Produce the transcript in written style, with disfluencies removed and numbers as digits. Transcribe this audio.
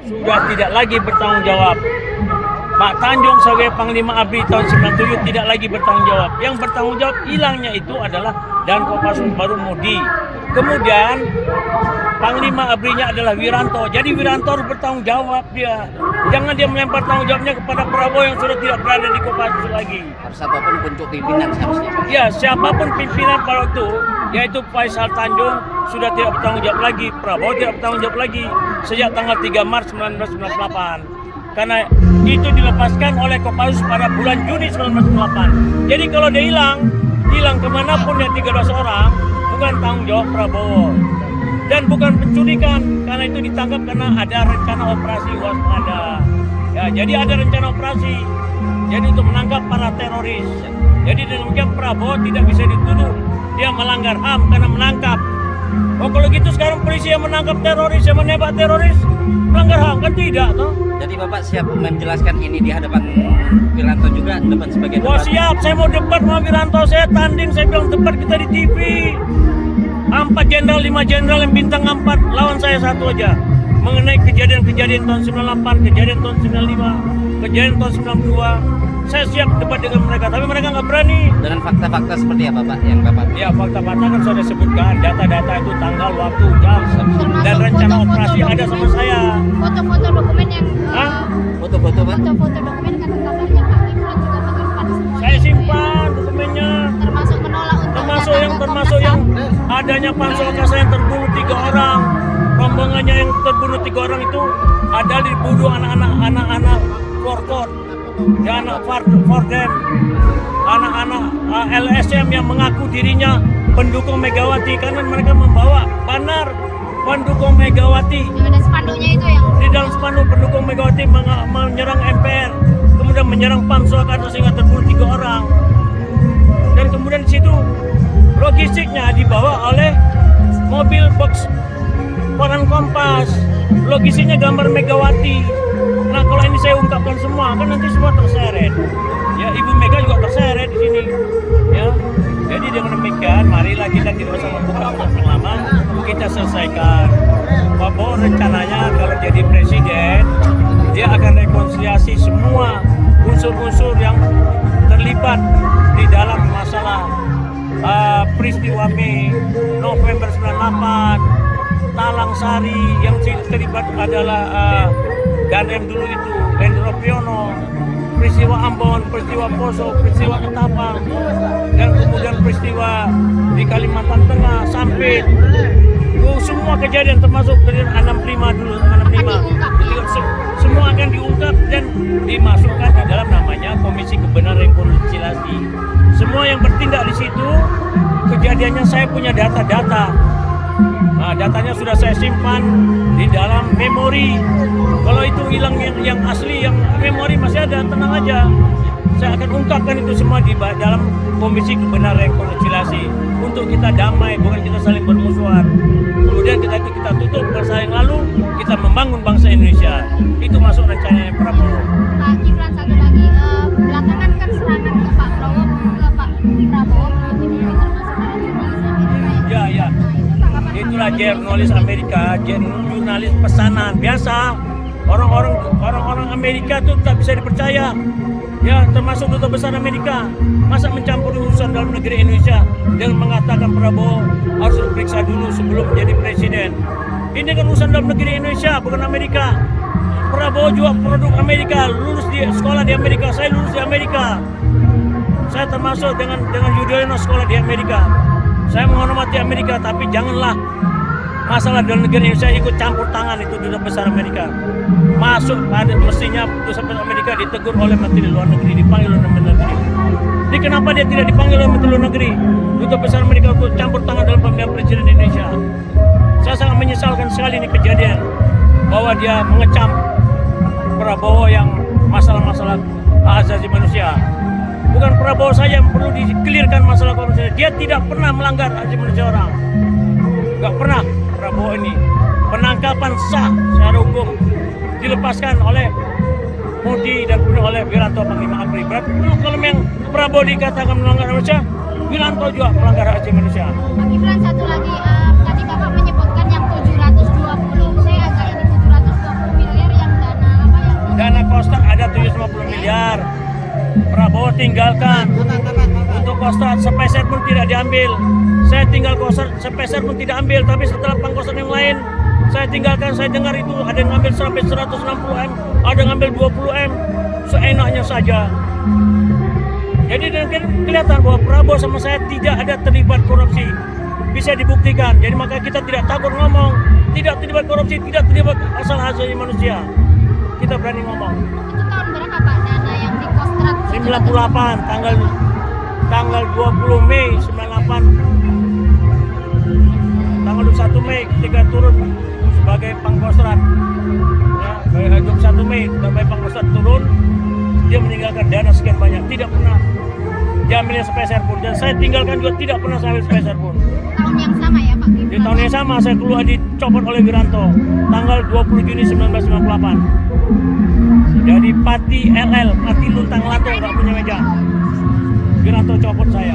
sudah tidak lagi bertanggung jawab. Pak Tanjung sebagai Panglima ABRI tahun 97 tidak lagi bertanggung jawab. Yang bertanggung jawab hilangnya itu adalah Dan Kopassus baru Mudi. Kemudian Panglima ABRI-nya adalah Wiranto. Jadi Wiranto harus bertanggung jawab dia. Jangan dia melempar tanggung jawabnya kepada Prabowo yang sudah tidak berada di Kopassus lagi. Harus apapun bentuk pimpinan seharusnya. Ya, siapapun pimpinan pada waktu, yaitu Faisal Tanjung sudah tidak bertanggung jawab lagi. Prabowo tidak bertanggung jawab lagi sejak tanggal 3 Maret 1998. Karena itu dilepaskan oleh Kopassus pada bulan Juni 1998. Jadi kalau dia hilang kemanapun ya 13 orang, bukan tanggung jawab Prabowo. Dan bukan penculikan, karena itu ditangkap karena ada rencana operasi waspada. Ya, jadi ada rencana operasi. Jadi untuk menangkap para teroris. Jadi demikian Prabowo tidak bisa dituduh dia melanggar HAM karena menangkap. Oh kalau gitu sekarang polisi yang menangkap teroris, yang menembak teroris, melanggar HAM kan tidak toh? Jadi Bapak siap menjelaskan ini di hadapan Wiranto juga, depan sebagai Wah debat? siap, saya mau debat sama Wiranto, saya tanding, saya bilang debat kita di TV. 4 jenderal, 5 jenderal yang bintang 4, lawan saya satu aja. Mengenai kejadian-kejadian tahun 98, kejadian tahun 95, kejadian tahun 92. Saya siap debat dengan mereka, tapi mereka nggak berani. Dengan fakta-fakta seperti apa Pak yang Bapak? Ya fakta-fakta kan sudah sebutkan, data-data itu tanggal, waktu, jam, dan rencana operasi ada sama saya. Foto-foto dokumen yang Hah? Foto-foto Pak? foto-foto dokumen kan kabarnya Pak Kiflan juga menyimpan semuanya. Saya simpan dokumennya. Termasuk menolak untuk Termasuk yang adanya Pansolkasa yang terbunuh 3 orang, rombongannya yang terbunuh 3 orang itu ada dibunuh anak-anak Forkot, ya anak Fordem, anak-anak LSM yang mengaku dirinya pendukung Megawati karena mereka membawa banner pendukung Megawati. yang ada spanduknya itu yang Di dalam spanduk pendukung Megawati menyerang MPR, kemudian menyerang Pansolkasa sehingga terbunuh 3 orang. Dan kemudian di situ logistiknya dibawa oleh mobil box koran Kompas. Logistiknya gambar Megawati. Nah kalau ini saya ungkapkan semua kan nanti semua terseret. Ya Ibu Mega juga terseret di sini. Ya. Jadi dengan demikian marilah kita tidak usah membuka yang lama, kita selesaikan. Prabowo rencananya kalau jadi presiden dia akan rekonsiliasi semua unsur-unsur yang terlibat di dalam masalah peristiwa Mei, November 98, Talang Sari yang terlibat adalah Ganem dulu itu, Hendro Priyono, peristiwa Ambon, peristiwa Poso, peristiwa Ketapang, dan kemudian peristiwa di Kalimantan Tengah, Sampit. Semua kejadian termasuk kejadian 65 dulu, 65. Semua akan diungkap dan dimasukkan di dalam namanya Komisi Kebenaran dan Rekonsiliasi. Semua yang bertindak di situ, kejadiannya saya punya data-data. Nah, datanya sudah saya simpan di dalam memori. Kalau itu hilang yang asli, yang memori masih ada, tenang aja. Saya akan ungkapkan itu semua di dalam Komisi Kebenaran dan Rekonsiliasi untuk kita damai, bukan kita saling bermusuhan. Kemudian kita tutup masa yang lalu, kita membangun bangsa Indonesia. Itu masuk rencananya Prabowo. Pak Kiflan satu lagi, belakangan kan serangan ke Pak Prabowo termasuk para jurnalis Amerika. Ya. Itulah jurnalis Amerika, jurnalis pesanan biasa. Orang-orang Amerika itu tak bisa dipercaya. Ya, termasuk duta besar Amerika. Masa mencampuri urusan dalam negeri Indonesia dan mengatakan Prabowo harus diperiksa dulu sebelum menjadi presiden. Ini kan urusan dalam negeri Indonesia, bukan Amerika. Prabowo juga produk Amerika, lulus di sekolah di Amerika. Saya lulus di Amerika. Saya termasuk dengan Yudhoyono sekolah di Amerika. Saya menghormati Amerika, tapi janganlah masalah dalam negeri Indonesia ikut campur tangan itu duta besar Amerika. Masuk pada mestinya duta besar Amerika ditegur oleh Menteri Luar Negeri, dipanggil oleh Menteri Luar Negeri. Jadi kenapa dia tidak dipanggil oleh Menteri Luar Negeri? Duta besar Amerika ikut campur tangan dalam pemilihan presiden Indonesia. Saya sangat menyesalkan sekali ini kejadian bahwa dia mengecam Prabowo yang masalah-masalah hak asasi manusia. Bukan Prabowo saja yang perlu dikelirkan masalah korupsi. Dia tidak pernah melanggar hak asasi manusia orang. Gak pernah Prabowo ini. Penangkapan sah secara hukum dilepaskan oleh Mudi dan kemudian oleh Wiranto Panglima ABRI. Berarti kalau yang Prabowo dikatakan melanggar hak manusia, Wiranto juga melanggar hak asasi manusia. Pak Kiflan satu lagi, tadi Bapak menyebutkan yang 720, saya agak ini 720 miliar 750 miliar. Prabowo tinggalkan. Untuk Kostrad sepeser pun tidak diambil. Saya tinggal Kostrad sepeser pun tidak ambil. Tapi setelah pangkostrat yang lain saya tinggalkan. Saya dengar itu ada yang ngambil sampai 160M, ada yang ngambil 20M, seenaknya saja. Jadi kelihatan bahwa Prabowo sama saya tidak ada terlibat korupsi. Bisa dibuktikan. Jadi maka kita tidak takut ngomong, tidak terlibat korupsi, tidak terlibat asal-asalnya manusia. Kita berani ngomong. Itu tahun berapa Pak dana yang di Kostrad? 98 tanggal 20 Mei 98. Tanggal 21 Mei ketika turun sebagai Pangkostrat. Ya, sebagai 21 Mei sebagai Pangkostrat turun, dia meninggalkan dana sekian banyak, tidak pernah diambilnya sepeser pun, dan saya tinggalkan juga tidak pernah saya ambil sepeser pun. Tahun yang sama ya Pak? Di tahun yang sama saya keluar dicopot oleh Wiranto tanggal 20 Juni 1998. Jadi Pati LL, Pati Luntang Lantung, nggak punya meja. Wiranto copot saya.